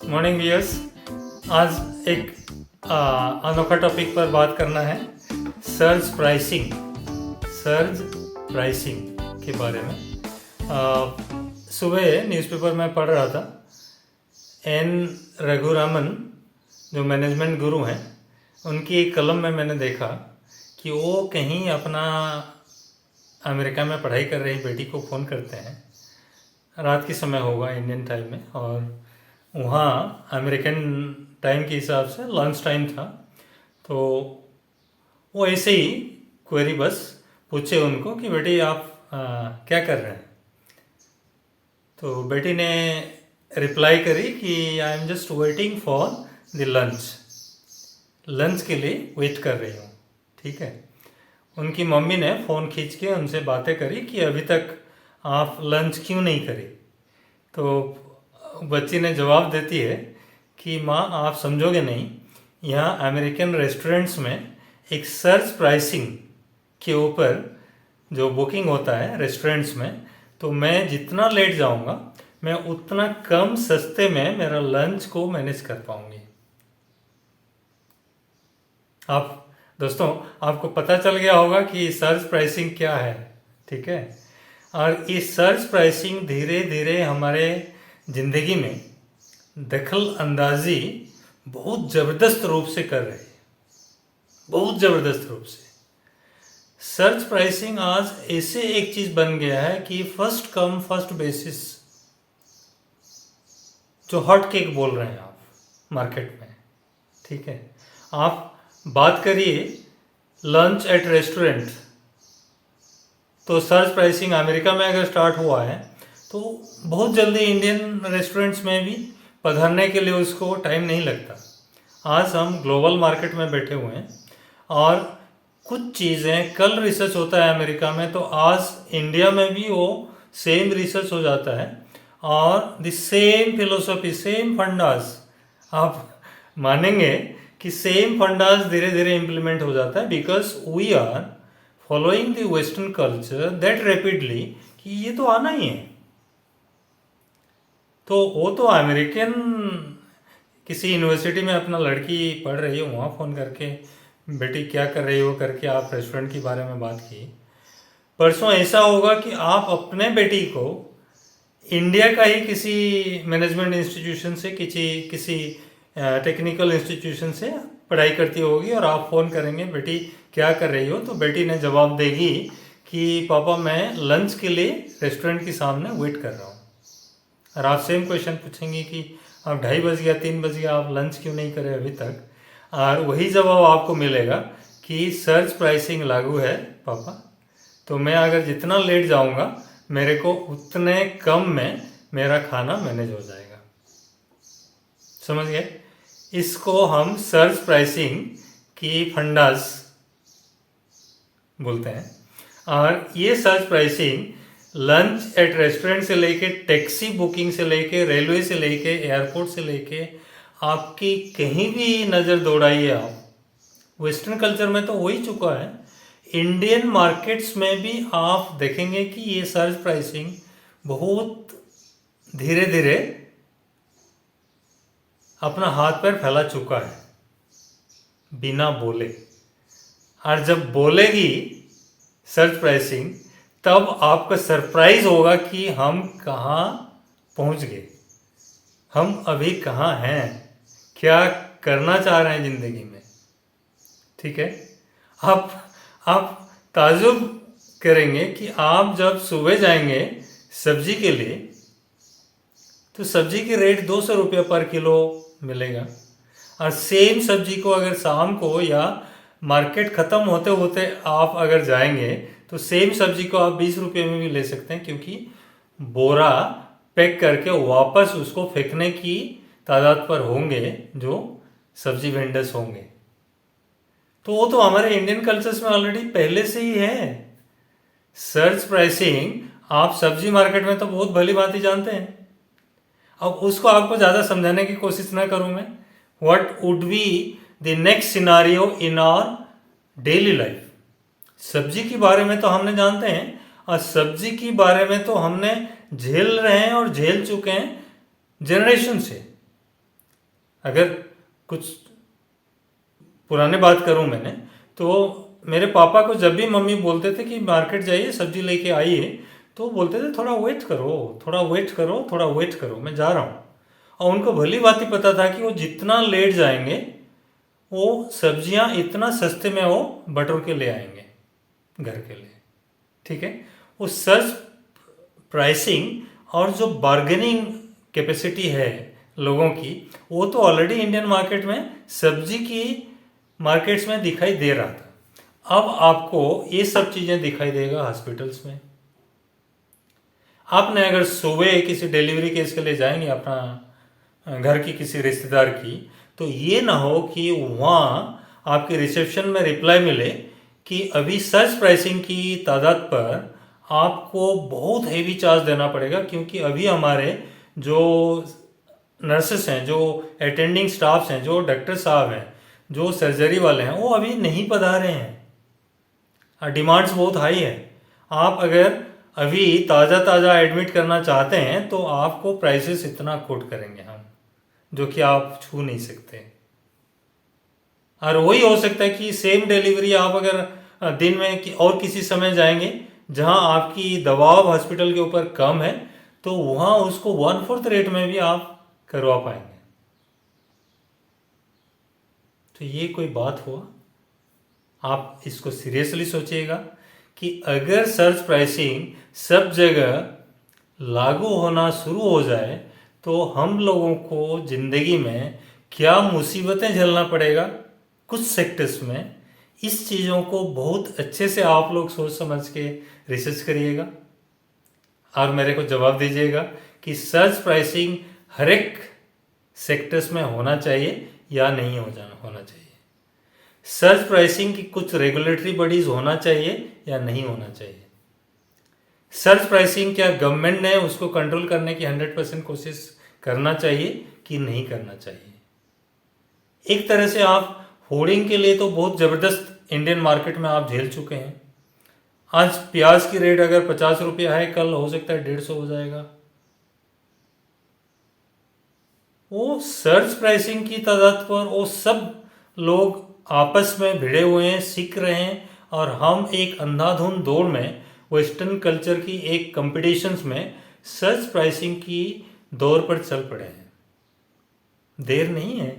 Morning viewers. आज एक अनोखा टॉपिक पर बात करना है, सर्ज प्राइसिंग। सर्ज प्राइसिंग के बारे में सुबह न्यूज़पेपर में पढ़ रहा था। एन रघुरामन जो मैनेजमेंट गुरु हैं, उनकी एक कलम में मैंने देखा कि वो कहीं अपना अमेरिका में पढ़ाई कर रही बेटी को फ़ोन करते हैं। रात के समय होगा इंडियन टाइम में, और वहाँ अमेरिकन टाइम के हिसाब से लंच टाइम था। तो वो ऐसे ही क्वेरी बस पूछे उनको कि बेटी आप क्या कर रहे हैं। तो बेटी ने रिप्लाई करी कि I am just waiting for the lunch के लिए वेट कर रही हूँ। ठीक है। उनकी मम्मी ने फ़ोन खींच के उनसे बातें करी कि अभी तक आप लंच क्यों नहीं करी। तो बच्ची ने जवाब देती है कि माँ आप समझोगे नहीं, यहाँ अमेरिकन रेस्टोरेंट्स में एक सर्च प्राइसिंग के ऊपर जो बुकिंग होता है रेस्टोरेंट्स में, तो मैं जितना लेट जाऊँगा मैं उतना कम सस्ते में मेरा लंच को मैनेज कर पाऊँगी। आप दोस्तों, आपको पता चल गया होगा कि सर्च प्राइसिंग क्या है। ठीक है। और इस सर्च प्राइसिंग धीरे धीरे हमारे ज़िंदगी में दखल अंदाजी बहुत ज़बरदस्त रूप से कर रही है, बहुत ज़बरदस्त रूप से। सर्च प्राइसिंग आज ऐसे एक चीज़ बन गया है कि फर्स्ट कम फर्स्ट बेसिस, जो हॉट केक बोल रहे हैं आप मार्केट में। ठीक है। आप बात करिए लंच एट रेस्टोरेंट, तो सर्च प्राइसिंग अमेरिका में अगर स्टार्ट हुआ है तो बहुत जल्दी इंडियन रेस्टोरेंट्स में भी पधारने के लिए उसको टाइम नहीं लगता। आज हम ग्लोबल मार्केट में बैठे हुए हैं, और कुछ चीज़ें कल रिसर्च होता है अमेरिका में, तो आज इंडिया में भी वो सेम रिसर्च हो जाता है, और the same philosophy, same fundas, आप मानेंगे कि सेम फंडास धीरे धीरे इम्प्लीमेंट हो जाता है, because we are following the western culture that rapidly, कि ये तो आना ही है। तो वो तो अमेरिकन किसी यूनिवर्सिटी में अपना लड़की पढ़ रही है, वहाँ फ़ोन करके बेटी क्या कर रही हो करके आप रेस्टोरेंट के बारे में बात की। परसों ऐसा होगा कि आप अपने बेटी को इंडिया का ही किसी मैनेजमेंट इंस्टीट्यूशन से, किसी टेक्निकल इंस्टीट्यूशन से पढ़ाई करती होगी, और आप फ़ोन करेंगे बेटी क्या कर रही हो, तो बेटी ने जवाब देगी कि पापा मैं लंच के लिए रेस्टोरेंट के सामने वेट कर रहा हूँ। और आप सेम क्वेश्चन पूछेंगे कि अब 2:30 बज गया, 3 बज गया, आप लंच क्यों नहीं करे अभी तक। और वही जवाब आपको मिलेगा कि सर्च प्राइसिंग लागू है पापा, तो मैं अगर जितना लेट जाऊंगा मेरे को उतने कम में मेरा खाना मैनेज हो जाएगा। समझ गए? इसको हम सर्च प्राइसिंग की फंडास बोलते हैं। और ये search pricing lunch eight restaurant से लेके, टैक्सी बुकिंग से लेके, रेलवे से लेके, एयरपोर्ट से लेके, आपकी कहीं भी नज़र दौड़ाइए आप, वेस्टर्न कल्चर में तो हो ही चुका है। इंडियन मार्केट्स में भी आप देखेंगे कि ये सर्च प्राइसिंग बहुत धीरे धीरे अपना हाथ पैर फैला चुका है बिना बोले। और जब बोलेगी सर्च प्राइसिंग, तब आपका सरप्राइज होगा कि हम कहाँ पहुँच गए, हम अभी कहाँ हैं, क्या करना चाह रहे हैं ज़िंदगी में। ठीक है। आप ताजुब करेंगे कि आप जब सुबह जाएंगे सब्जी के लिए, तो सब्जी की रेट 200 रुपये पर किलो मिलेगा, और सेम सब्जी को अगर शाम को या मार्केट ख़त्म होते होते आप अगर जाएंगे तो सेम सब्जी को आप 20 रुपये में भी ले सकते हैं, क्योंकि बोरा पैक करके वापस उसको फेंकने की तादाद पर होंगे जो सब्जी वेंडर्स होंगे। तो वो तो हमारे इंडियन कल्चर्स में ऑलरेडी पहले से ही है। सर्च प्राइसिंग आप सब्जी मार्केट में तो बहुत भली भांति जानते हैं। अब उसको आपको ज़्यादा समझाने की कोशिश ना करूँ मैं। What would be the next scenario in our daily life. सब्जी के बारे में तो हमने जानते हैं, और सब्जी के बारे में तो हमने झेल रहे हैं और झेल चुके हैं जनरेशन से। अगर कुछ पुराने बात करूं मैंने, तो मेरे पापा को जब भी मम्मी बोलते थे कि मार्केट जाइए सब्जी लेके आइए, तो बोलते थे थोड़ा वेट करो, थोड़ा वेट करो, थोड़ा वेट करो, मैं जा रहा हूँ। और उनको भली बात ही पता था कि वो जितना लेट जाएंगे वो सब्जियां इतना सस्ते में वो बटोर के ले आएंगे घर के लिए। ठीक है, वो सर्च प्राइसिंग और जो बार्गेनिंग कैपेसिटी है लोगों की, वो तो ऑलरेडी इंडियन मार्केट में सब्जी की मार्केट्स में दिखाई दे रहा था। अब आपको ये सब चीज़ें दिखाई देगा हॉस्पिटल्स में। आपने अगर सुबह किसी डिलीवरी केस के लिए जाएंगे अपना घर की किसी रिश्तेदार की, तो ये ना हो कि वहाँ आपके रिसेप्शन में रिप्लाई मिले कि अभी सर्च प्राइसिंग की तादाद पर आपको बहुत हेवी चार्ज देना पड़ेगा, क्योंकि अभी हमारे जो नर्सेस हैं, जो अटेंडिंग स्टाफ्स हैं, जो डॉक्टर साहब हैं, जो सर्जरी वाले हैं, वो अभी नहीं पधारे हैं। डिमांड्स बहुत हाई है। आप अगर अभी ताज़ा ताज़ा एडमिट करना चाहते हैं तो आपको प्राइसेस इतना कोट करेंगे हम, जो कि आप छू नहीं सकते। और वही हो सकता है कि सेम डिलीवरी आप अगर दिन में और किसी समय जाएंगे जहां आपकी दबाव हॉस्पिटल के ऊपर कम है, तो वहां उसको 1/4 रेट में भी आप करवा पाएंगे। तो ये कोई बात हुआ? आप इसको सीरियसली सोचिएगा कि अगर सर्च प्राइसिंग सब जगह लागू होना शुरू हो जाए तो हम लोगों को ज़िंदगी में क्या मुसीबतें झेलना पड़ेगा कुछ सेक्टर्स में। इस चीज़ों को बहुत अच्छे से आप लोग सोच समझ के रिसर्च करिएगा और मेरे को जवाब दीजिएगा कि सर्च प्राइसिंग हर एक सेक्टर्स में होना चाहिए या नहीं होना चाहिए। सर्च प्राइसिंग की कुछ रेगुलेटरी बॉडीज होना चाहिए या नहीं होना चाहिए। सर्च प्राइसिंग क्या गवर्नमेंट ने उसको कंट्रोल करने की 100% कोशिश करना चाहिए कि नहीं करना चाहिए। एक तरह से आप होर्डिंग के लिए तो बहुत ज़बरदस्त इंडियन मार्केट में आप झेल चुके हैं। आज प्याज की रेट अगर 50 रुपया है, कल हो सकता है 150 हो जाएगा। वो सर्च प्राइसिंग की तादाद पर वो सब लोग आपस में भिड़े हुए हैं, सीख रहे हैं, और हम एक अंधाधुंध दौड़ में वेस्टर्न कल्चर की एक कंपटीशंस में सर्च प्राइसिंग की दौर पर चल पड़े हैं। देर नहीं है,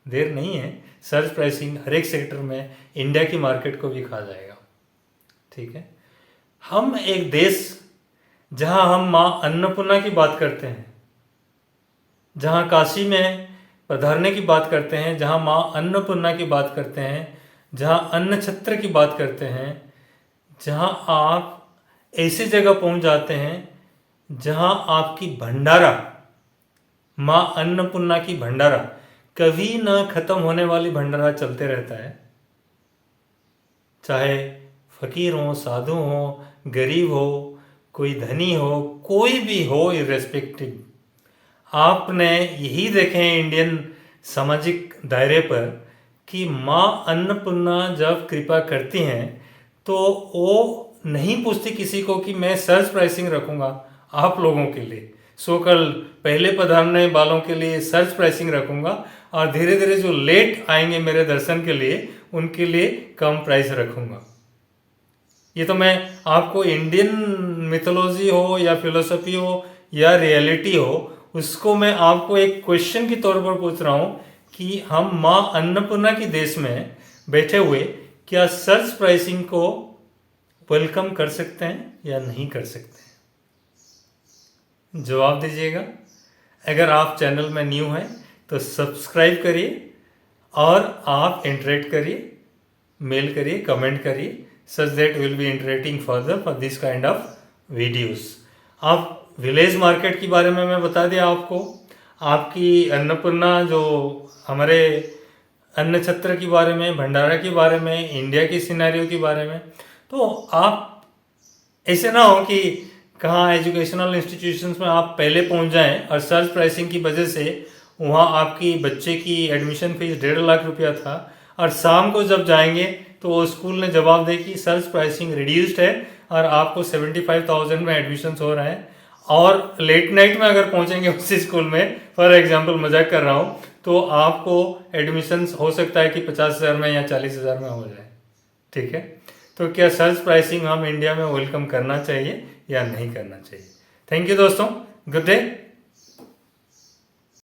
देर नहीं है। सर्च प्राइसिंग हर एक सेक्टर में इंडिया की मार्केट को भी खा जाएगा। ठीक है, हम एक देश जहां हम माँ अन्नपूर्णा की बात करते हैं, जहां काशी में पधारने की बात करते हैं, जहां माँ अन्नपूर्णा की बात करते हैं, जहां अन्न छत्र की बात करते हैं, जहां आप ऐसी जगह पहुंच जाते हैं जहां आपकी भंडारा, माँ अन्नपूर्णा की भंडारा, कभी न खत्म होने वाली भंडारा चलते रहता है। चाहे फकीर हो, साधु हो, गरीब हो, कोई धनी हो, कोई भी हो, इर्रेस्पेक्टिव। आपने यही देखे हैं इंडियन सामाजिक दायरे पर कि माँ अन्नपूर्णा जब कृपा करती हैं तो वो नहीं पूछती किसी को कि मैं सर्च प्राइसिंग रखूँगा आप लोगों के लिए, सो कल पहले पधारने वालों के लिए सर्च प्राइसिंग रखूँगा, और धीरे धीरे जो लेट आएंगे मेरे दर्शन के लिए उनके लिए कम प्राइस रखूँगा। ये तो मैं आपको इंडियन मिथोलॉजी हो या फिलोसफी हो या रियलिटी हो, उसको मैं आपको एक क्वेश्चन के तौर पर पूछ रहा हूँ कि हम माँ अन्नपूर्णा की देश में बैठे हुए क्या सर्च प्राइसिंग को वेलकम कर सकते हैं या नहीं कर सकते हैं? जवाब दीजिएगा। अगर आप चैनल में न्यू हैं तो सब्सक्राइब करिए और आप इंटरेक्ट करिए, मेल करिए, कमेंट करिए, such that will be interacting further for this kind of videos. आप विलेज मार्केट के बारे में मैं बता दिया आपको, आपकी अन्नपूर्णा जो हमारे अन्न छत्र के बारे में, भंडारा के बारे में, इंडिया की सिनेरियो के बारे में। तो आप ऐसे ना हो कि कहाँ एजुकेशनल इंस्टीट्यूशंस में आप पहले पहुंच जाएं और सर्च प्राइसिंग की वजह से वहाँ आपकी बच्चे की एडमिशन फीस 1.5 लाख रुपया था, और शाम को जब जाएंगे तो वो स्कूल ने जवाब दे कि सर्च प्राइसिंग रिड्यूस्ड है और आपको 75,000 में एडमिशन हो रहा है, और लेट नाइट में अगर पहुंचेंगे उसी स्कूल में, फॉर एग्जांपल मजाक कर रहा हूँ, तो आपको एडमिशन हो सकता है कि 50,000 में या 40,000 में हो जाए। ठीक है, तो क्या सर्च प्राइसिंग हम इंडिया में वेलकम करना चाहिए या नहीं करना चाहिए? थैंक यू दोस्तों, गुड डे।